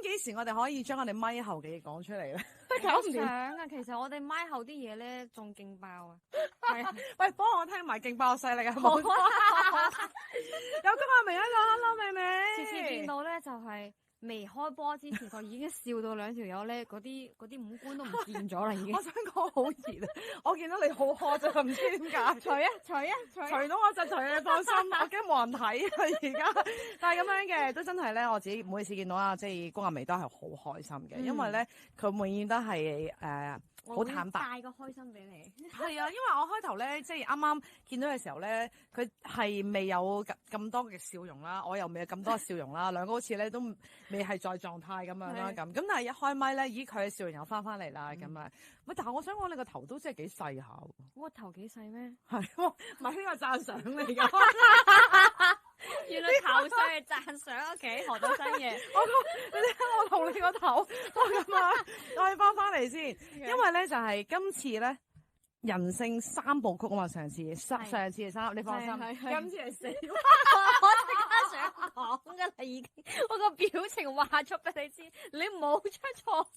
竟幾時我哋可以將我哋咪後嘅嘢講出嚟咧？搞唔掂啊！其實我哋咪後啲嘢咧仲勁爆啊！係啊，喂，幫我聽埋勁爆犀利啊！冇錯，有公阿明一個 hello 妹妹，次次見到咧就係未開波之前，佢已經笑到兩條友咧，嗰啲五官都唔見咗啦，已經。我想講好熱啊！我見到你好渴就唔知點解。除到我就除，你放心，我驚冇人睇啊而家。但係咁樣嘅都真係咧，我自己每次見到啊，即係公阿眉都係好開心嘅，因為咧佢永遠都係好坦白，帶個開心俾你。係啊，因為我開頭咧，即係啱啱見到嘅時候咧，佢係未有咁多嘅笑容啦，我又未有咁多嘅笑容啦，兩個好似咧都未係在狀態咁樣啦咁。咁但係一開咪咧，咦佢嘅笑容又翻嚟啦咁啊！喂，但係我想講你個頭都真係幾細下喎。我頭幾細咩？係，唔係呢個讚賞嚟㗎。原來頭細係讚賞屋企學到新嘢。我同你個頭都咁樣，我哋翻嚟先，因為咧就係今次咧人性三部曲啊嘛，上次係三，你放心，今次係四。我即刻想講㗎啦，已經，我個表情話咗俾你知，你冇出錯。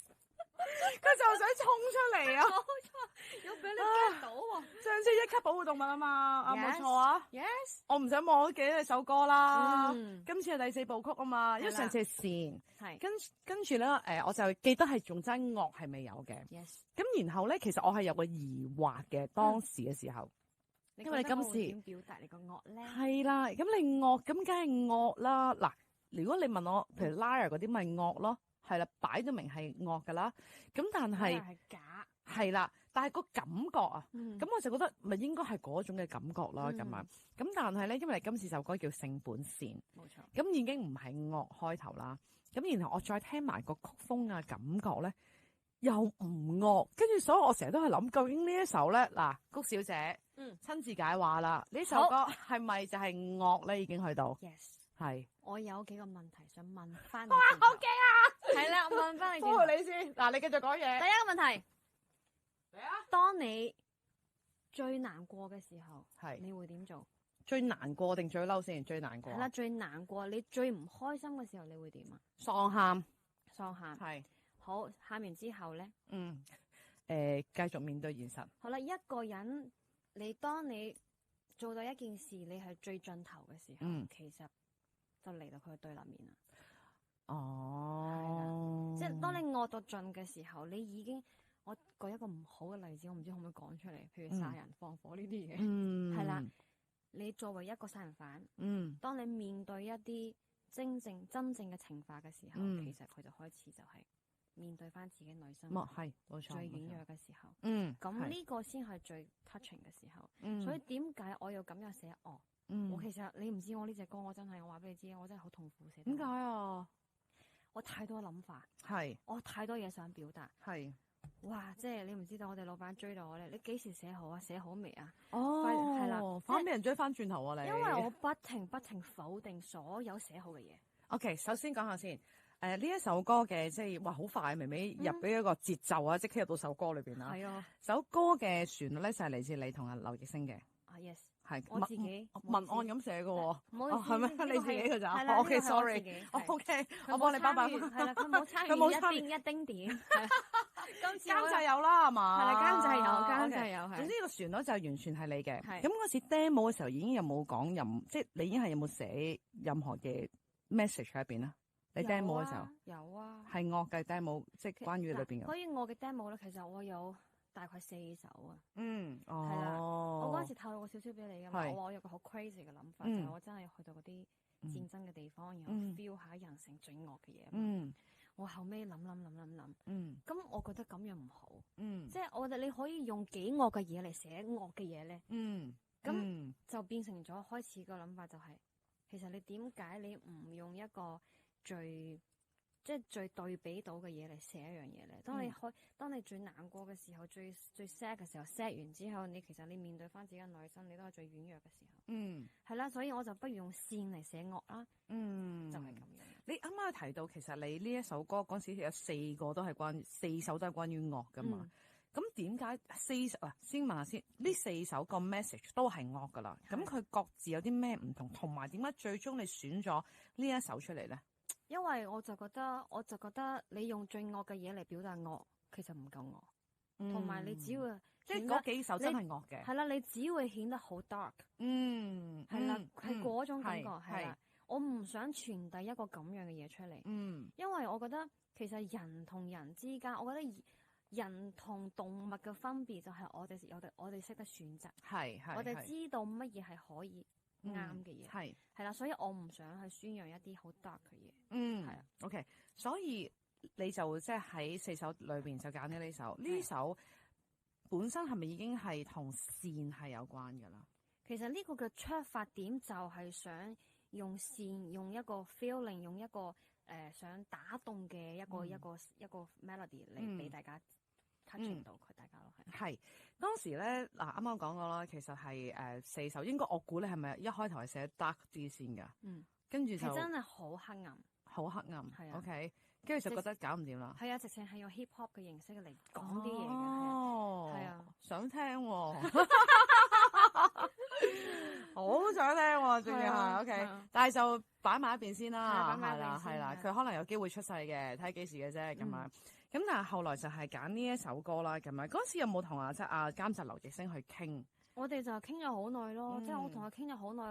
佢就想衝出嚟啊！冇錯，要俾你驚到喎。上次一級保護動物啊嘛，冇錯啊。Yes，我唔想忘咗記呢首歌啦。今次係第四部曲啊嘛，因為上次係善，係跟住咧我就記得係仲爭惡係未有嘅。Yes，咁然後咧，其實我係有個疑惑嘅當時嘅時候，因為你今次點表達你個惡咧？係啦，咁你惡咁梗係惡啦。嗱，如果你問我，譬如 liar 嗰啲咪惡咯。係啦，擺到明係惡噶啦，咁但係假係啦，但係個感覺啊，咁我就覺得咪應該係嗰種嘅感覺啦，咁啊，咁但係咧，因為你今次首歌叫性本善，冇錯，咁已經唔係惡開頭啦，咁然後我再聽埋個曲風啊感覺咧又唔惡，跟住所以我成日都係諗，究竟呢一首咧嗱，谷小姐親自解話啦，呢首歌係咪就係惡咧？已經去到 ，yes， 係，我有幾個問題想問翻你，哇，好驚啊！係啦，我問翻你保護你先。嗱，你繼續講嘢。第一個問題，嚟啊！當你最難過嘅時候，係你會點做？最難過定最嬲先？最難過。係啦，最難過，你最唔開心嘅時候，你會點啊？喪喊。喪喊。係。好，喊完之後咧？繼續面對現實。好啦，一個人，當你做到一件事，你係最盡頭嘅時候，其實就嚟到佢嘅對立面啦。哦，即係當你惡到盡嘅時候，你已經，我舉一個唔好嘅例子，我唔知可唔可以講出嚟，譬如殺人放火呢啲嘢，係啦，你作為一個殺人犯，當你面對一啲真正嘅懲罰嘅時候，其實佢就開始就係面對翻自己內心，係冇錯，最軟弱嘅時候，咁呢個先係最 touching 嘅時候，所以點解我要咁樣寫惡？我其實你唔知我呢隻歌，我真係我話俾你知，我真係好痛苦寫。點解啊？我太多諗法，我太多嘢想表達，哇！即係你唔知道，我哋老闆追到我咧，你幾時寫好啊？寫好未啊？係啦，反俾人追翻轉頭啊！你因為我不停否定所有寫好嘅嘢。OK， 首先講下先，呢一首歌嘅即係哇好快，微微入俾一個節奏啊，即刻入到首歌裏邊啦。係啊，首歌嘅旋律咧就係嚟自你同阿劉奕星嘅。Yes。係我自己文案咁寫嘅喎，係咩？你自己嘅咋？OK，sorry，OK，我幫你包辦。係啦，佢冇參與一丁點。今次監製有啦，係嘛？係啦，監製有。總之個旋律就完全係你嘅。咁嗰時 demo 嘅時候已經有冇講即係你已經係有冇寫任何嘅 message 喺入邊啦？你 demo 嘅時候有啊，係惡嘅 demo， 即係關於裏邊嘅。所以我嘅 demo 咧，其實我有大概4首啊。係啦，我嗰陣時透露過少少俾你㗎嘛。我話我有個好 crazy 嘅諗法，就係我真係去到嗰啲戰爭嘅地方，然後 feel 下人性最惡嘅嘢。我後尾諗，咁我覺得咁樣唔好。即係我覺得你可以用幾惡嘅嘢嚟寫惡嘅嘢咧。咁就變成咗開始個諗法就係，其實你點解你唔用一個最對比到嘅嘢嚟寫一樣嘢咧？當你最難過嘅時候，最 sad 嘅時候 sad 完之後，其實你面對翻自己嘅內心，你都係最軟弱嘅時候。係啦，所以我就不如用善嚟寫惡啦。就係咁樣。你啱啱提到，其實你呢一首歌嗰時有4首都係關於惡噶嘛？咁點解先問下先，呢4首個 message 都係惡噶啦？咁佢各自有啲咩唔同？同埋點解最終你選咗呢一首出嚟咧？因為我就覺得你用最惡嘅嘢嚟表達惡，其實唔夠惡，同埋你只會即係嗰幾首真係惡嘅。係啦，你只會顯得好 dark。係啦，係嗰種感覺係啦。我唔想傳遞一個咁樣嘅嘢出嚟。因為我覺得其實人同人之間，我覺得人同動物嘅分別就係我哋識得選擇。我哋知道乜嘢係可以啱嘅嘢。係啦，所以我唔想去宣揚一啲好 dark 嘅嘢。係啊。OK， 所以你就即係喺4首裏邊就揀咗呢首。呢首本身係咪已經係同善係有關㗎啦？其實呢個嘅出發點就係想用善，用一個 feeling， 用一個想打動嘅一個 melody 嚟俾大家 touch 到佢大家咯。係當時咧嗱，啱啱講過啦，其實係4首，應該我估你係咪一開頭係寫 dark 啲先㗎？跟住就真係好黑暗，好黑暗。係啊。OK， 跟住就覺得搞唔掂啦。係啊，直情係用 hip hop 嘅形式嚟講啲嘢嘅。係啊，想聽喎。好想聽喎，仲要係 OK， 但係就擺埋一邊先啦，係啦，佢可能有機會出世嘅，睇幾時嘅啫咁樣。咁但係後來就係揀呢一首歌啦，咁樣嗰陣時有冇同即係阿監製劉奕星去傾？我哋就傾咗好耐咯，即係我同佢傾咗好耐，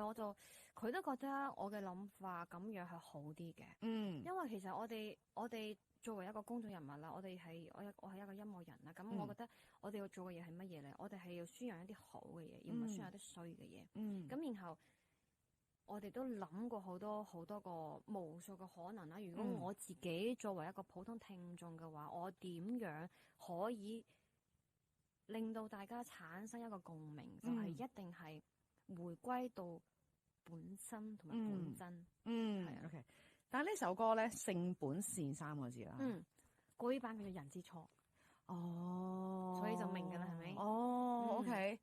佢都覺得我嘅諗法咁樣係好啲嘅。因為其實我哋作為一個公眾人物啦，我係一個音樂人啦，咁我覺得我哋要做嘅嘢係乜嘢咧？我哋係要宣揚一啲好嘅嘢，而唔係宣揚一啲衰嘅嘢。咁然後我哋都諗過好多個無數嘅可能啦。如果我自己作為一個普通聽眾嘅話，我點樣可以令到大家產生一個共鳴？就係一定係回歸到本身同埋本真。係啊。OK。但係呢首歌咧，性本善3個字啦。國語版叫做人之初。所以就明㗎啦，係咪？OK，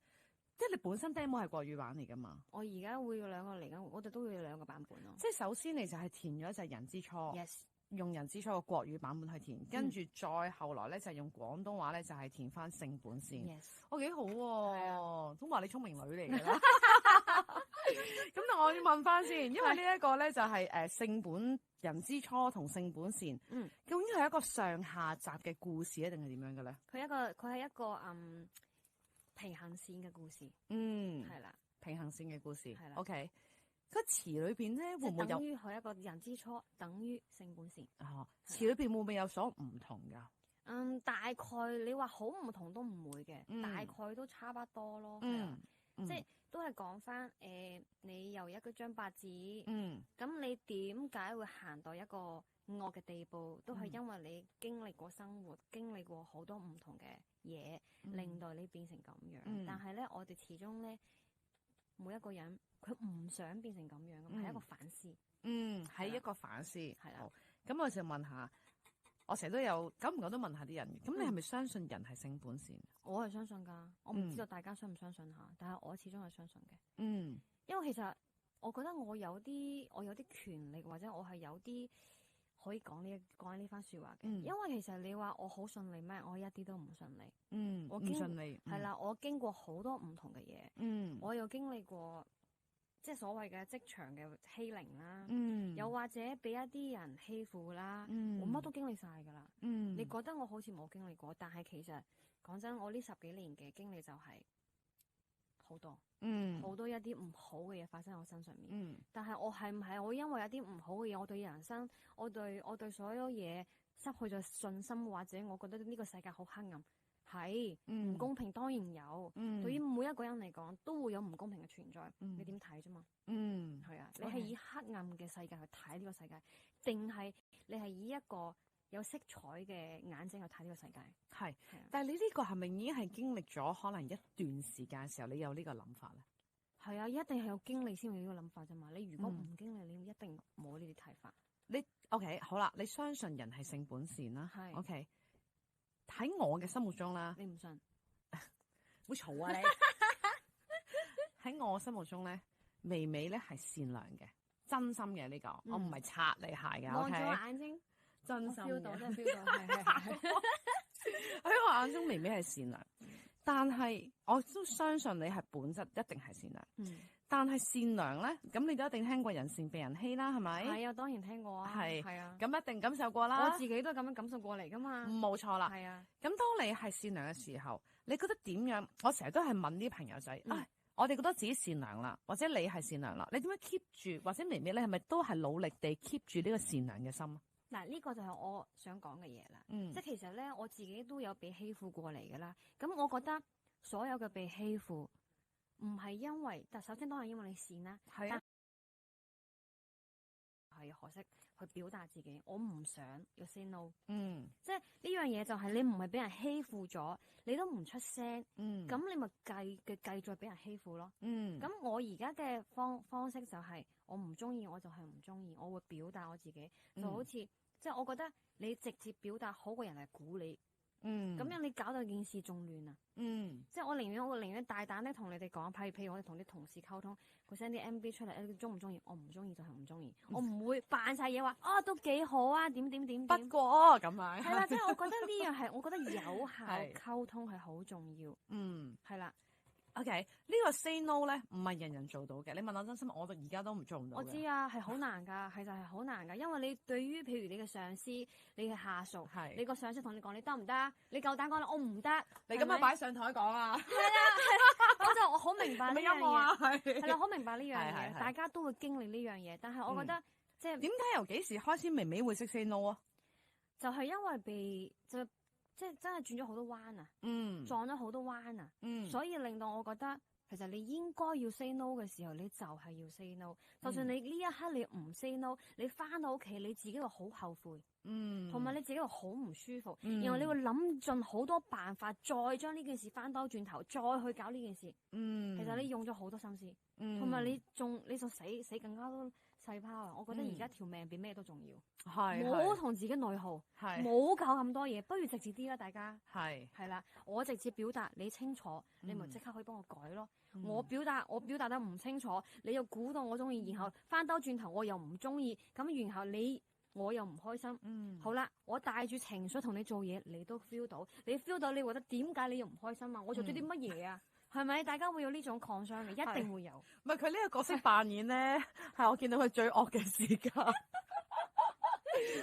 即係你本身 demo 係國語版嚟㗎嘛？我而家會有2個嚟緊，我哋都會有2個版本咯。即係首先你就係填咗就係人之初。Yes。用人之初嘅國語版本去填，跟住再後來咧就係用廣東話咧就係填翻性本善。我幾好喎，都話你聰明女嚟㗎啦。咁但我要問翻先，因為呢一個咧就係性本人之初同性本善，究竟係一個上下集嘅故事定係點樣嘅咧？佢係一個平行線嘅故事。係啦，平行線嘅故事。係啦。OK。個詞裏邊咧會唔會有？等於係一個人之初，等於性本善。詞裏邊會唔會有所唔同㗎？大概你話好唔同都唔會嘅，大概都差不多咯。即係都係講翻你由一張白紙，咁你點解會行到一個惡嘅地步？都係因為你經歷過生活，經歷過好多唔同嘅嘢，令到你變成咁樣。但係咧，我哋始終咧，每一個人佢唔想變成咁樣嘅，係一個反思。係一個反思。係啦。咁我就問下，我成日都有久唔久都問下啲人，咁你係咪相信人係性本善？我係相信㗎，我唔知道大家相唔相信下，但係我始終係相信嘅。因為其實我覺得我有啲權力，或者我係有啲可以講呢番説話嘅。因為其實你話我好順利咩？我一啲都唔順利。我唔順利。係啦，我經過好多唔同嘅嘢。我又經歷過即係所謂嘅職場嘅欺凌啦。又或者俾一啲人欺負啦。我乜都經歷晒㗎啦。你覺得我好似冇經歷過，但係其實講真，我呢10幾年嘅經歷就係好多。好多一啲唔好嘅嘢發生喺我身上面。但係我係唔係我因為有啲唔好嘅嘢，我對人生，我對所有嘢失去咗信心，或者我覺得呢個世界好黑暗，係唔公平，當然有。對於每一個人嚟講，都會有唔公平嘅存在。你點睇啫嘛？係啊，你係以黑暗嘅世界去睇呢個世界，定係你係以一個有色彩嘅眼睛去睇呢個世界？係。但係你呢個係咪已經係經歷咗可能一段時間嘅時候，你有呢個諗法咧？係啊，一定係有經歷先會有呢個諗法啫嘛。你如果唔經歷，你一定冇呢啲睇法。你 OK 好啦，你相信人係性本善啦。係 OK。喺我嘅心目中啦，你唔信？會嘈啊你！喺我心目中咧，微微咧係善良嘅，真心嘅呢個，我唔係擦你鞋嘅。望住我眼睛，真心嘅。feel 到，真係 feel 到，係。喺我眼中，微微係善良，但係我都相信你係本質一定係善良。但係善良咧，咁你都一定聽過人善被人欺啦，係咪？係啊，當然聽過啊。係啊，咁一定感受過啦。我自己都係咁樣感受過嚟噶嘛。冇錯啦。係啊。咁當你係善良嘅時候，你覺得點樣？我成日都係問啲朋友仔，我哋覺得自己善良啦，或者你係善良啦，你點樣 keep 住？或者微微你係咪都係努力地 keep 住呢個善良嘅心？嗱，呢個就係我想講嘅嘢啦。即係其實咧，我自己都有被欺負過嚟噶啦。咁我覺得所有嘅被欺負唔係因為，但首先當然因為你善啦。係啊。係學識去表達自己，我唔想要 say no。即係呢樣嘢就係你唔係俾人欺負咗，你都唔出聲。咁你咪繼續俾人欺負咯。咁我而家嘅方式就係我唔中意，我就係唔中意，我會表達我自己。就好似即係我覺得你直接表達好過人嚟估你。咁樣你搞到件事仲亂啊！即係我寧願大膽咧同你哋講，譬如我哋同啲同事溝通，佢 send 啲 MB 出嚟，你中唔中意？我唔中意就係唔中意，我唔會扮晒嘢話都幾好啊，點。不過咁樣係啦，即係我覺得呢樣係，我覺得有效溝通係好重要。係啦。OK， 呢個 say no 咧，唔係人人做到嘅。你問我真心，我到而家都唔做唔到。我知啊，係好難㗎，其實係好難㗎，因為你對於譬如你嘅上司、你嘅下屬，你個上司同你講你得唔得？你夠膽講啦，我唔得。你咁樣擺上台講啊？係啦，我好明白呢樣嘢。係啦，好明白呢樣嘢，大家都會經歷呢樣嘢。但係我覺得即係點解由幾時開始微微會識 say no 啊？就係因為即係真係轉咗好多彎啊，撞咗好多彎啊，所以令到我覺得其實你應該要 say no 嘅時候，你就係要 say no。就算你呢一刻你唔 say no，你翻到屋企你自己會好後悔，同埋你自己會好唔舒服，然後你會諗盡好多辦法，再將呢件事翻兜轉頭，再去搞呢件事。其實你用咗好多心思，同埋你仲死更加多細胞啊！我覺得而家條命比咩都重要，冇同自己內耗，冇搞咁多嘢，不如直接啲啦，大家係啦，我直接表達，你清楚，你咪即刻可以幫我改咯。我表達得唔清楚，你又估到我中意，然後翻兜轉頭我又唔中意，咁然後我又唔開心。好啦，我帶住情緒同你做嘢，你都 feel 到，你 feel 到，你覺得點解你又唔開心啊？我做咗啲乜嘢啊？係咪？大家會有呢種創傷嘅，一定會有。唔係佢呢個角色扮演咧，係我見到佢最惡嘅時間。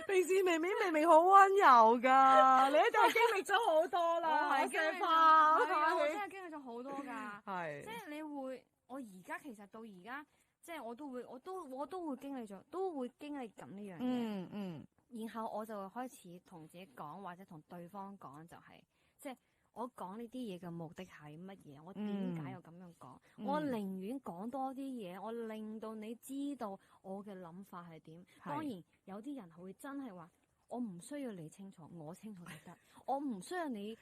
平時明明好溫柔㗎，你一定係經歷咗好多啦。我真係經歷咗好多㗎。即係你會，我而家其實到而家，即係我都會經歷咗，都會經歷緊呢樣嘢。然後我就開始同自己講，或者同對方講，就係即係。我講呢啲嘢嘅目的係乜嘢？我點解要咁樣講？我寧願講多啲嘢，我令到你知道我嘅諗法係點。當然有啲人會真係話，我唔需要你清楚，我清楚就得。我唔需要你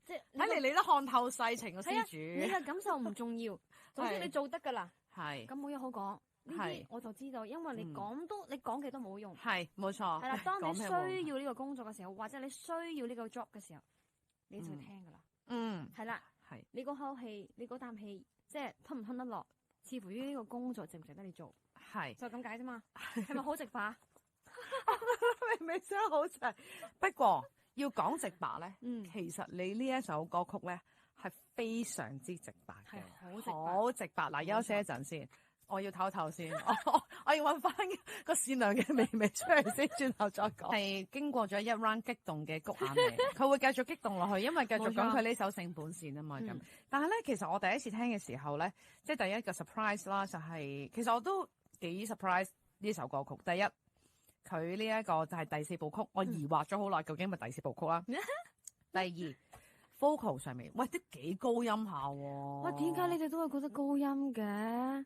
即係睇嚟你都看透世情嘅施主。你嘅感受唔重要，總之你做得㗎啦。咁冇嘢好講。呢啲我就知道，因為你講幾多冇用。冇錯。係啦，當你需要呢個工作嘅時候，或者你需要呢個 job 嘅時候。你就會聽噶啦，係啦，你嗰口氣，你嗰啖氣，即係吞唔吞得落，視乎於呢個工作值唔值得你做，就咁解啫嘛，係咪好直白？明明真係好直，不過要講直白咧，其實你呢一首歌曲咧係非常之直白嘅，好直白。嗱，休息一陣先。我要唞唞先，我要揾翻個善良嘅微微出嚟先，轉頭再講。係經過咗一 round 激動嘅谷眼眉，佢會繼續激動落去，因為繼續講佢呢首性本善啊嘛咁。但係咧，其實我第一次聽嘅時候咧，即係第一個 surprise 啦，就係其實我都幾 surprise 呢首歌曲。第一，佢呢一個就係第四部曲，我疑惑咗好耐，究竟係咪第四部曲啦？第二 vocal 上面，喂，都幾高音下喎。喂，點解你哋都會覺得高音嘅？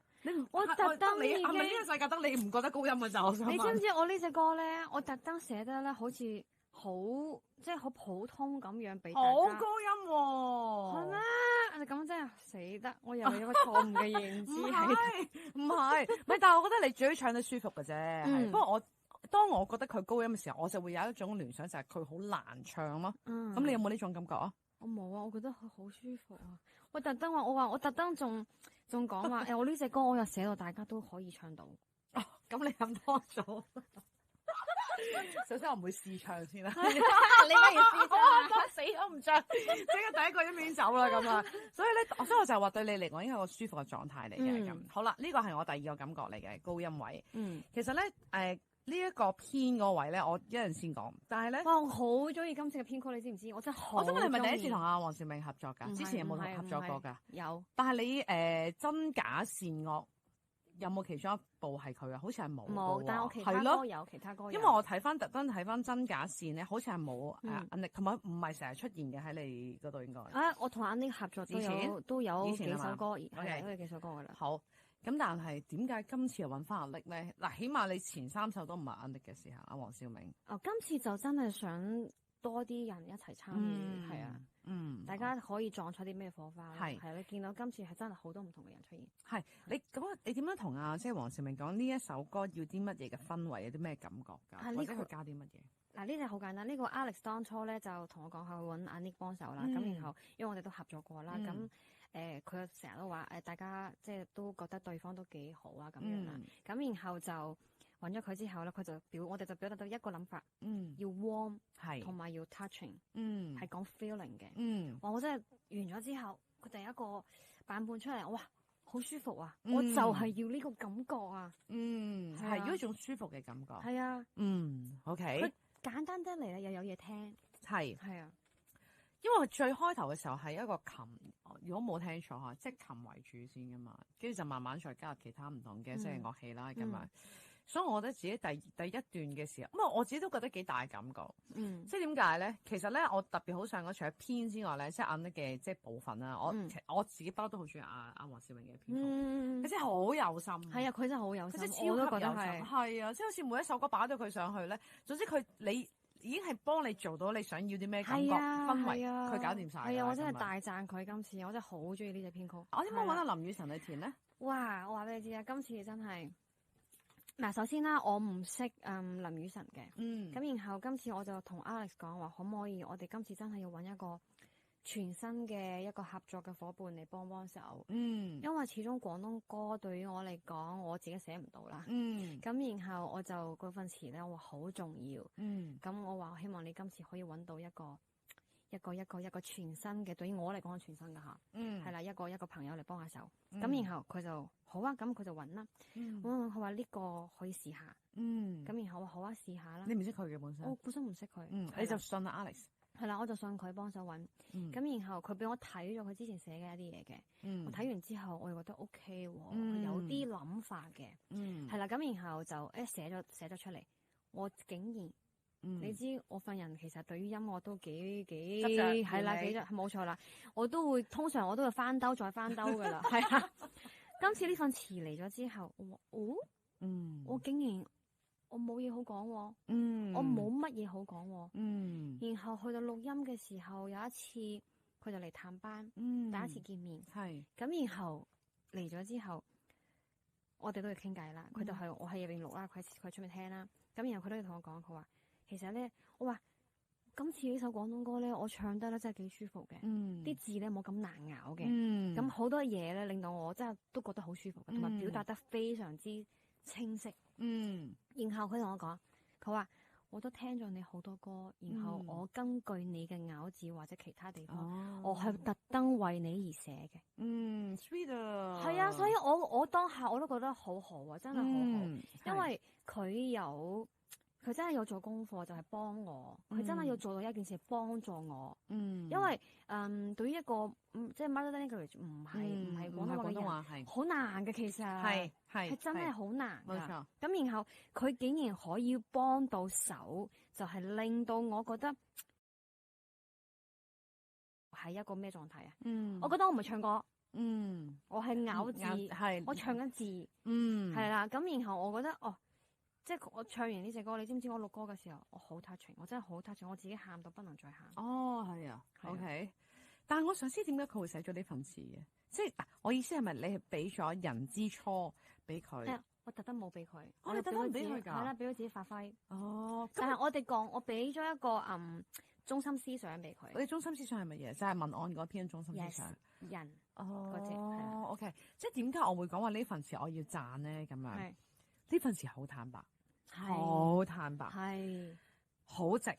我特登你係咪呢個世界得你唔覺得高音嘅就？你知唔知我呢隻歌咧？我特登寫得咧，好似即係好普通咁樣俾大家。好高音喎！係咩？咁真係死得！我又有個錯誤嘅認知喺度。唔係，但係我覺得你最唱得舒服嘅啫。不過當我覺得佢高音嘅時候，我就會有一種聯想，就係佢好難唱咯。咁你有冇呢種感覺啊？我冇啊，我覺得佢好舒服啊！我特登我特登仲講話我呢隻歌我又寫到大家都可以唱到。咁你諗多咗。首先我唔會試唱先啦，你不如試唱死都唔唱，即刻第一個一面走啦咁啊！所以我就話對你嚟講應該係個舒服嘅狀態嚟嘅咁。好啦，呢個係我第二個感覺嚟嘅高音位。其實咧呢一個編嗰位咧，我一陣先講。但係咧，哇，我好中意今次嘅編曲，你知唔知？我真係好。我想問你係咪第一次同阿黃兆銘合作㗎？之前有冇同佢合作過㗎？有。但係你真假善惡有冇其中一部係佢啊？好似係冇。冇，但係我其他歌有，其他歌有。因為我特登睇翻真假善咧，好似係冇Annie，同埋唔係成日出現嘅喺你嗰度應該。我同 Annie 合作都有幾首歌，係都有幾首歌㗎啦。好。咁但係點解今次又揾翻阿力咧？嗱，起碼你前3首都唔係阿力嘅時候，阿黃兆銘。今次就真係想多啲人一齊參與，係啊，大家可以撞出啲咩火花？係你見到今次係真係好多唔同嘅人出現。係你點樣同即係黃兆銘講呢一首歌要啲乜嘢嘅氛圍，有啲咩感覺㗎？或者佢加啲乜嘢？嗱，呢隻好簡單。呢個 Alex 當初咧就同我講佢揾阿 Nick 幫手啦。咁然後因為我哋都合作過啦，咁佢成日都話大家即係都覺得對方都幾好啊咁樣啦。咁然後就揾咗佢之後咧，我哋就表達到一個諗法，要 warm 同埋要 touching，係講 feeling 嘅。我真係完咗之後，佢第一個版本出嚟，哇，好舒服啊！我就係要呢個感覺啊。係要一種舒服嘅感覺。係啊。OK。佢簡單得嚟咧，又有嘢聽。係啊。因為最開頭嘅時候係一個琴，如果冇聽錯嚇，即係琴為主先噶嘛，跟住就慢慢再加入其他唔同嘅即係樂器啦咁樣。所以我覺得自己第一段嘅時候，咁啊我自己都覺得幾大感覺。即係點解咧？其實咧，我特別好想講，除咗編之外咧，即係啱嘅即係部分啦。我自己不嬲都好中意阿黃兆銘嘅編曲，佢真係好有心。係啊，佢真係好有心，佢真係超級有心。係啊，即係好似每一首歌擺到佢上去咧，總之你已經係幫你做到你想要啲咩感覺氛圍，佢搞掂晒。係啊，我真係大讚佢今次，我真係好中意呢隻編曲。我點解揾阿林宇晨去填咧？哇！我話俾你知啊，今次真係嗱，首先啦，我唔識林宇晨嘅，咁然後今次我就同 Alex 講話，可唔可以我哋今次真係要揾一個全新嘅一個合作嘅伙伴嚟幫手。因為始終廣東歌對於我嚟講，我自己寫唔到啦。咁然後我就嗰份詞咧，我話好重要。咁我話希望你今次可以揾到一個全新嘅，對於我嚟講係全新嘅嚇。係啦，一個朋友嚟幫下手。咁然後佢就好啊，咁佢就揾啦。佢話呢個可以試下。咁然後我話好啊，試下啦。你唔識佢嘅本身？我本身唔識佢。你就信阿 Alex。係啦，我就信佢幫手揾。咁然後佢俾我睇咗佢之前寫嘅一啲嘢嘅。我睇完之後，我又覺得 OK 喎，有啲諗法嘅。係啦，咁然後就寫咗出嚟。我竟然你知我份人其實對於音樂都幾係啦，冇錯啦。通常我都會翻兜再翻兜噶啦。係啊，今次呢份詞嚟咗之後，我話我竟然我冇嘢好講喎。我冇乜嘢好講喎。然後去到錄音嘅時候，有一次佢就嚟探班，第一次見面。咁然後嚟咗之後，我哋都要傾偈啦。佢就係我喺入邊錄啦，佢出面聽啦。咁然後佢都要同我講，佢話其實咧，我話今次呢首廣東歌咧，我唱得咧真係幾舒服嘅，啲字咧冇咁難咬嘅，咁好多嘢咧令到我真係都覺得好舒服嘅，同埋表達得非常之清晰。然後佢同我講，佢話我都聽咗你好多歌，然後我根據你嘅咬字或者其他地方，我係特登為你而寫嘅。sweet 啊！係啊，所以我當下我都覺得好好啊，真係好好，因為佢真係有做功課，就係幫我。佢真係要做到一件事，幫助我。因為對於一個即係 mother language 唔係廣東話嘅人，好難嘅其實係真係好難㗎。冇錯。咁然後佢竟然可以幫到手，就係令到我覺得係一個咩狀態啊？我覺得我唔係唱歌，我係咬字，我唱緊字，係啦。咁然後我覺得即係我唱完呢隻歌，你知唔知我錄歌嘅時候，我好 touching，我真係好 touching，我自己喊到不能再喊。係啊 ，OK。但係我想知點解佢會寫咗呢份詞嘅？即係我意思係咪你係俾咗人之初俾佢？我特登冇俾佢，我哋特登俾佢㗎。係啦，俾佢自己發揮。但係我俾咗一個中心思想俾佢。你中心思想係乜嘢？就係文案嗰篇中心思想。人嗰隻係啦。OK，即係點解我會講話呢份詞我要讚咧？咁樣呢份詞好坦白。好坦白，係好直，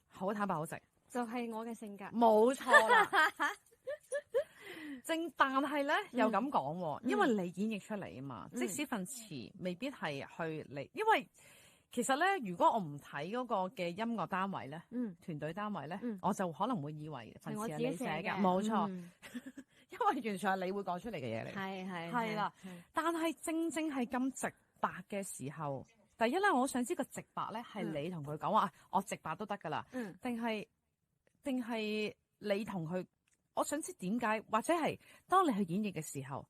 好坦白，好直，就係我嘅性格。冇錯啦。但係咧又咁講喎，因為你演繹出嚟啊嘛，即使份詞未必係去你，因為其實咧，如果我唔睇嗰個嘅音樂單位咧，團隊單位咧，我就可能會以為份詞係你寫嘅，冇錯，因為完全係你會講出嚟嘅嘢嚟，係啦。但係正正係咁直白嘅時候，第一咧，我想知個直白咧係你同佢講話，我直白都得㗎啦，定係你同佢？我想知點解，或者係當你去演繹嘅時候，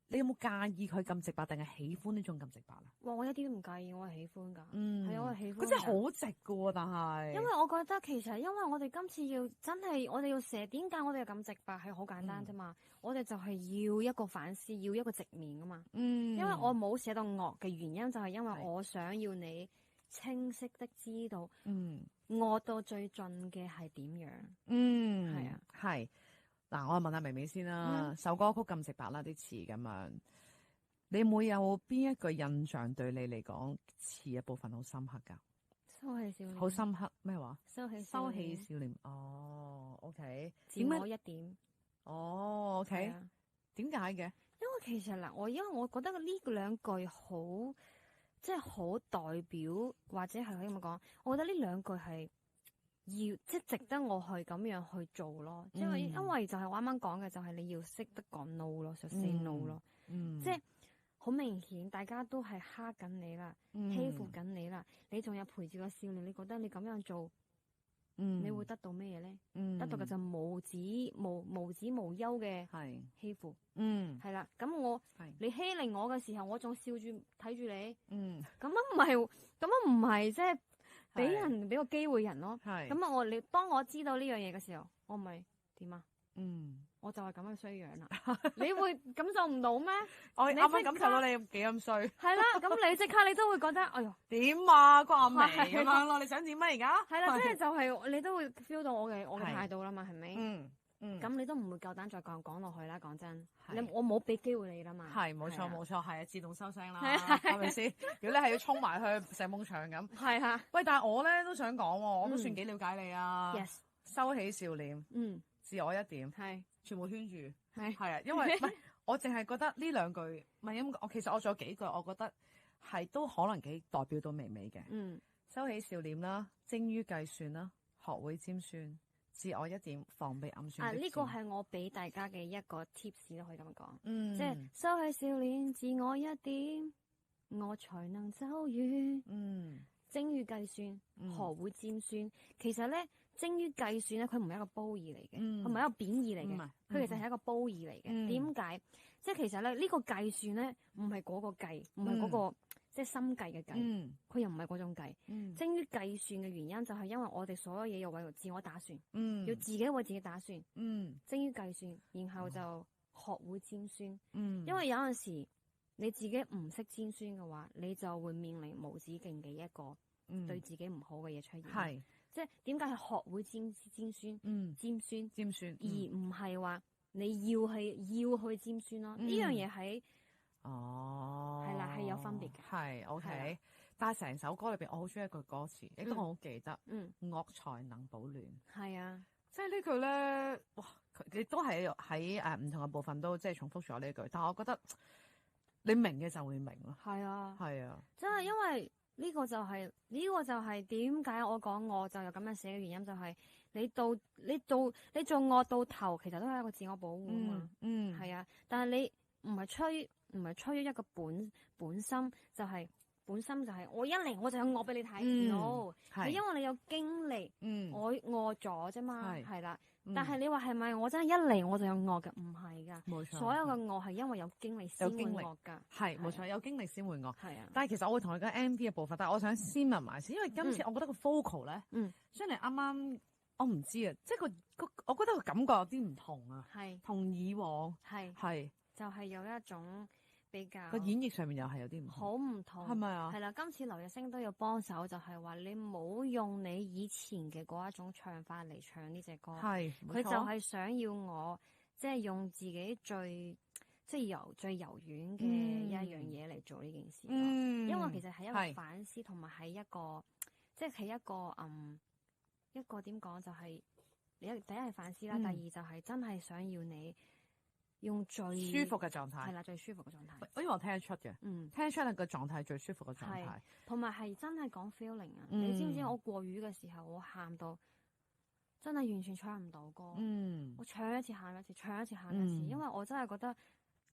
你有冇介意佢咁直白，定係喜歡呢種咁直白啊？哇！我一啲都唔介意，我係喜歡㗎，係啊，我係喜歡。佢真係好直㗎喎，但係因為我覺得其實因為我哋今次要真係我哋要寫，點解我哋要咁直白係好簡單啫嘛？我哋就係要一個反思，要一個直面啊嘛。因為我冇寫到惡嘅原因就係因為我想要你清晰的知道，惡到最盡嘅係點樣？係啊，係嗱，我問下微微先啦。首歌曲咁直白啦，啲詞咁樣，你會有邊一句印象對你嚟講詞嘅部分好深刻㗎？收起少年，好深刻咩話？收起少年。哦，OK。自我一點。哦，OK。點解嘅？因為其實嗱，因為我覺得呢兩句好，即係好代表，或者係可以咁講，我覺得呢兩句係要即係值得我去咁樣去做咯。因為就係我啱啱講嘅，就係你要識得講 no 咯，就 say no 咯。即係好明顯，大家都係蝦緊你啦，欺負緊你啦，你仲有陪住個少年，你覺得你咁樣做，你會得到咩嘢咧？得到嘅就無止無休嘅欺負。係啦，咁你欺凌我嘅時候，我仲笑住睇住你。咁樣唔係即係俾個機會人咯。咁啊，你當我知道呢樣嘢嘅時候，我咪點啊？我就係咁樣衰樣啦。你會感受唔到咩？我啱啱感受到你幾咁衰。係啦，咁你即刻你都會覺得，哎喲，點啊？關我明咁樣咯？你想點啊？而家係啦，即係就係你都會 feel 到我嘅態度啦嘛，係咪？咁你都唔會夠膽再講落去啦。講真，我冇俾機會你啦嘛。係冇錯，係啊，自動收聲啦，係咪先？如果你係要衝埋去成埲牆咁，係啊。喂，但係我咧都想講，我都算幾了解你啊。Yes，收起笑臉，自我一點，係全部圈住，係啊。因為唔係，我淨係覺得呢兩句，唔係咁。我其實我仲有幾句，我覺得係都可能幾代表到微微嘅。收起笑臉啦，精於計算啦，學會尖算。自我一點，防備暗算。呢個係我俾大家嘅一個 tips 都可以咁講。即係收起笑臉，自我一點，我才能走遠。精於計算，學會尖算。其實咧，精於計算咧，佢唔係一個褒義嚟嘅，佢唔係一個貶義嚟嘅，佢其實係一個褒義嚟嘅。點解？即係其實咧，呢個計算咧，唔係嗰個計，唔係嗰個。即係心計嘅計，佢又唔係嗰種計。精於計算嘅原因就係因為我哋所有嘢要為自我打算，要自己為自己打算。精於計算，然後就學會尖酸。因為有陣時你自己唔識尖酸嘅話，你就會面臨無止境嘅一個對自己唔好嘅嘢出現。即係點解係學會尖酸，而唔係話你要去尖酸咯？呢樣嘢喺係啦，係有分別嘅。係 OK，但係成首歌裏邊，我好中意一句歌詞，亦都我好記得。惡才能保暖。係啊，即係呢句咧，哇！你都係喺唔同嘅部分都即係重複咗呢句，但係我覺得你明嘅就會明咯。係啊，係啊，真係因為呢個就係點解我講我就有咁樣寫嘅原因，就係你做惡到頭，其實都係一個自我保護啊嘛。係啊，但係你唔係出於一個本心，就係我一嚟我就有惡俾你睇，你因為你有經歷，我惡咗啫嘛，係啦。但係你話係咪我真係一嚟我就有惡嘅？唔係噶，冇錯。所有嘅惡係因為有經歷先會惡噶，係冇錯，有經歷先會惡。係啊。但係其實我會同你講 MV 嘅部分，但係我想先問埋先，因為今次我覺得個 vocal 咧，雖然你啱啱我唔知啊，即係我覺得個感覺有啲唔同啊，係同以往係。就係有一種比較個演繹上面又係有啲唔同，好唔同，係咪啊？係啦，今次劉日星都要幫手，就係話你冇用你以前嘅嗰一種唱法嚟唱呢隻歌，係佢就係想要我即係用自己最即係由最柔軟嘅一樣嘢嚟做呢件事咯。因為其實係一個反思，同埋係一個即係一個點講，就係第一係反思啦，第二就係真係想要你用最舒服嘅狀態，係啦，最舒服嘅狀態。因為我聽得出嘅，聽得出你個狀態最舒服嘅狀態，同埋係真係講 feeling 啊！你知唔知我過魚嘅時候，我喊到真係完全唱唔到歌，我唱一次喊一次，唱一次喊一次，因為我真係覺得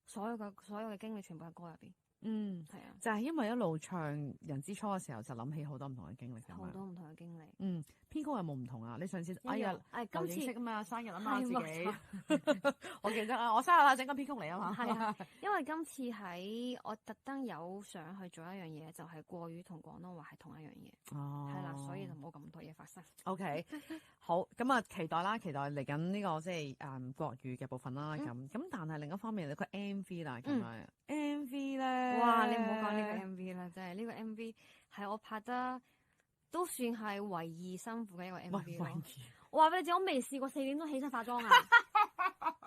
所有嘅經歷全部喺歌入邊。係啊，就係因為一路唱人之初嘅時候，就諗起好多唔同嘅經歷，好多唔同嘅經歷。編曲有冇唔同啊？你上次今次識啊嘛，生日啊嘛，自己我記得啊，我生日啦，整個編曲嚟啊嘛。係啊，因為今次我特登有想去做一樣嘢，就係國語同廣東話係同一樣嘢。係啦，所以就冇咁多嘢發生。OK， 好，咁啊，期待嚟緊呢個即係國語嘅部分啦。咁但係另一方面，你個 MV 啦，咁樣 MV 咧，哇！你唔好講呢個 MV 啦，真係呢個 MV 係我拍得都算係唯二辛苦嘅一個 MV 咯。我話俾你知，我未試過4點鐘起身化妝啊！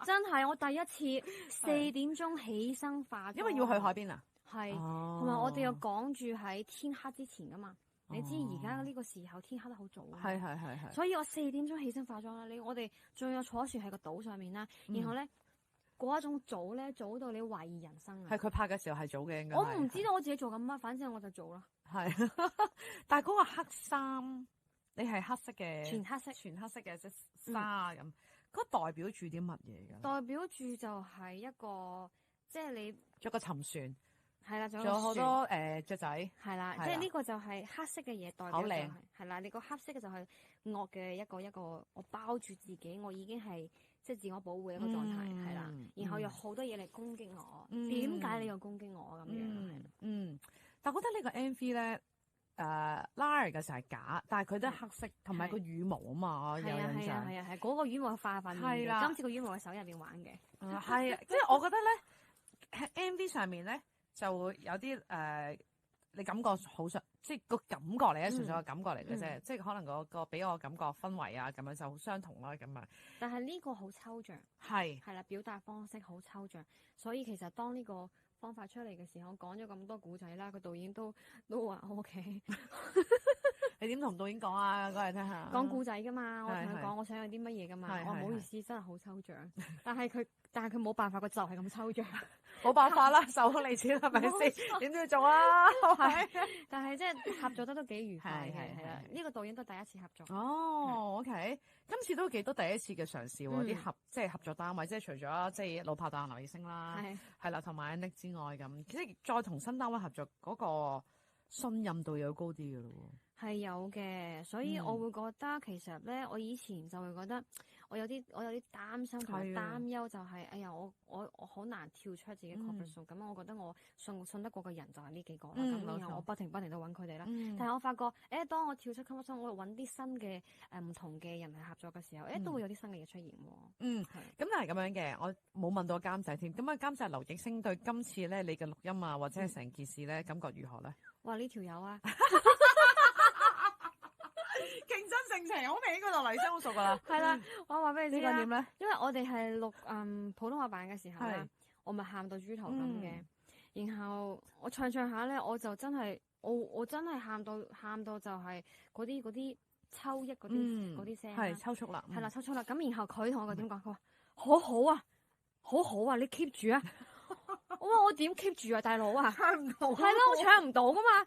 真係我第一次4點鐘起身化妝，因為要去海邊啊。係，同埋我哋又趕住喺天黑之前噶嘛。你知而家呢個時候天黑得好早啊。係。所以我4點鐘起身化妝啦。我哋仲有坐船喺個島上面啦，然後咧嗰一種早咧，早到你懷疑人生啊！係佢拍嘅時候係早嘅，應該。我唔知道我自己做緊乜，反正我就做啦。係，但係嗰個黑衫，你係黑色嘅，全黑色嘅即紗咁，嗰代表住啲乜嘢㗎？代表住就係一個，即係你着個沉船，係啦，仲有好多雀仔，係啦，即係呢個就係黑色嘅嘢，代表就係啦，你個黑色嘅就係惡嘅一個，我包住自己，我已經係即係自我保護一個狀態，係啦，然後有好多嘢嚟攻擊我，點解你要攻擊我咁樣？但我覺得呢個 MV 咧，拉嚟嘅時候係假，但係佢都係黑色，同埋個羽毛啊嘛，有印象。係嗰個羽毛化塊面嘅，今次個羽毛喺手入邊玩嘅。係，即係我覺得咧，MV 上面咧就會有啲你感覺好想，即係個感覺嚟嘅，純粹個感覺嚟嘅啫，即係可能個俾我感覺氛圍啊咁樣就好相同啦咁啊。但係呢個好抽象，係啦，表達方式好抽象，所以其實當呢個方法出嚟嘅時候，我講咗咁多古仔啦，個導演都話 OK。你點同導演講啊？講嚟聽下。講古仔噶嘛，我同佢講我想要啲乜嘢噶嘛。我唔好意思，真係好抽象。但係佢冇辦法，佢就係咁抽象。冇辦法啦，受你錢係咪先？點都要做啊？但係即係合作得都幾愉快嘅，係啦。呢個導演都第一次合作。哦，OK，今次都幾多第一次嘅嘗試喎，啲即係合作單位，即係除咗即係老拍檔劉奕星啦，係啦，同埋 Nick 之外咁，即係再同新單位合作嗰個信任度又高啲嘅咯喎。係有嘅，所以我會覺得其實咧，我以前就會覺得我有啲擔心同埋擔憂，就係哎呀，我好難跳出自己 comfort zone。咁我覺得我信得過嘅人就係呢幾個啦。咁然後我不停都揾佢哋啦。但係我發覺，當我跳出 comfort zone，我揾啲新嘅唔同嘅人嚟合作嘅時候，都會有啲新嘅嘢出現喎。咁但係咁樣嘅，我冇問到監製添。咁啊，監製劉奕星對今次咧你嘅錄音啊，或者係成件事咧，感覺如何咧？哇！呢條友啊！勁真性情，我未呢個就黎生好熟噶啦。係啦，我話俾你知啦。點咧？因為我哋係錄普通話版嘅時候啦，我咪喊到豬頭咁嘅。然後我唱下咧，我就真係我真係喊到就係嗰啲抽泣嗰啲聲。係抽搐啦。係啦，抽搐啦。咁然後佢同我點講？佢話好好啊，你 keep 住啊！我話我點 keep 住啊，大佬啊！唱唔到。係咯，我唱唔到噶嘛。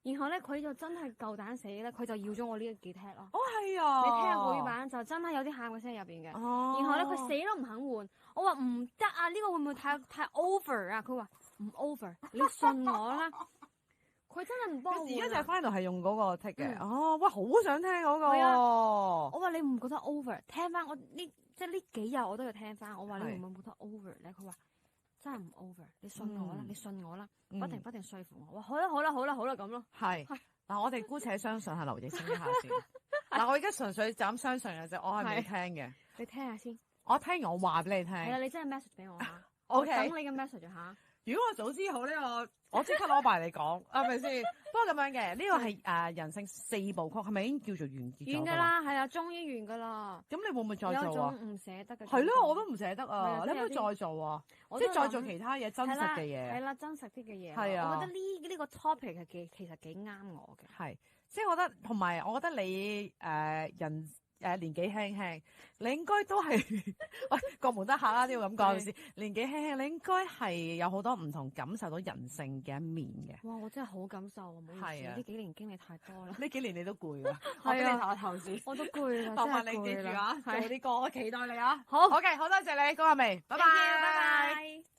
然後咧，佢就真係夠膽死咧，佢就要咗我呢個幾踢咯。哦，係啊！你聽下國語版就真係有啲喊嘅聲入邊嘅。哦。然後咧，佢死都唔肯換。我話唔得啊！呢個會唔會太 over 啊？佢話唔 over，你信我啦。佢真係唔幫我換。而家就 final 係用嗰個 take 嘅。哦，哇，好想聽嗰個。係啊。我話你唔覺得 over？聽翻我呢，即係呢幾日我都要聽翻。我話你會唔會覺得 over 咧？佢話真係唔 over，你信我啦，你信我啦，不停說服我。好啦咁咯。係嗱，我哋姑且相信係劉奕星一下先。嗱，我而家純粹就咁相信嘅啫，我係未聽嘅。你聽下先。我聽完我話俾你聽。係啊，你真係 message 俾我嚇。OK。等你嘅 message 嚇。如果我早知好呢，我我即刻攞埋嚟講，係咪先？不過咁樣嘅，呢個係人性4部曲，係咪已經叫做完結咗？完㗎啦，係啊，終於完㗎啦。咁你會唔會再做啊？有種唔捨得嘅。係咯，我都唔捨得啊！你可唔可以再做啊？即係再做其他嘢，真實嘅嘢。係啦，真實啲嘅嘢。係啊。我覺得呢個 topic 係其實幾啱我嘅。係，即係我覺得，同埋我覺得你年紀輕輕，你應該都係喂國門得客啦，都要咁講先。年紀輕輕，你應該係有好多唔同感受到人性嘅一面嘅。哇！我真係好感受啊，唔好意思，呢幾年經歷太多啦。呢幾年你都攰啦，我俾你頭先，我都攰啦，麻煩你記住啊，做啲歌，我期待你啊。好 OK，好多謝你，講下未？拜拜，拜拜。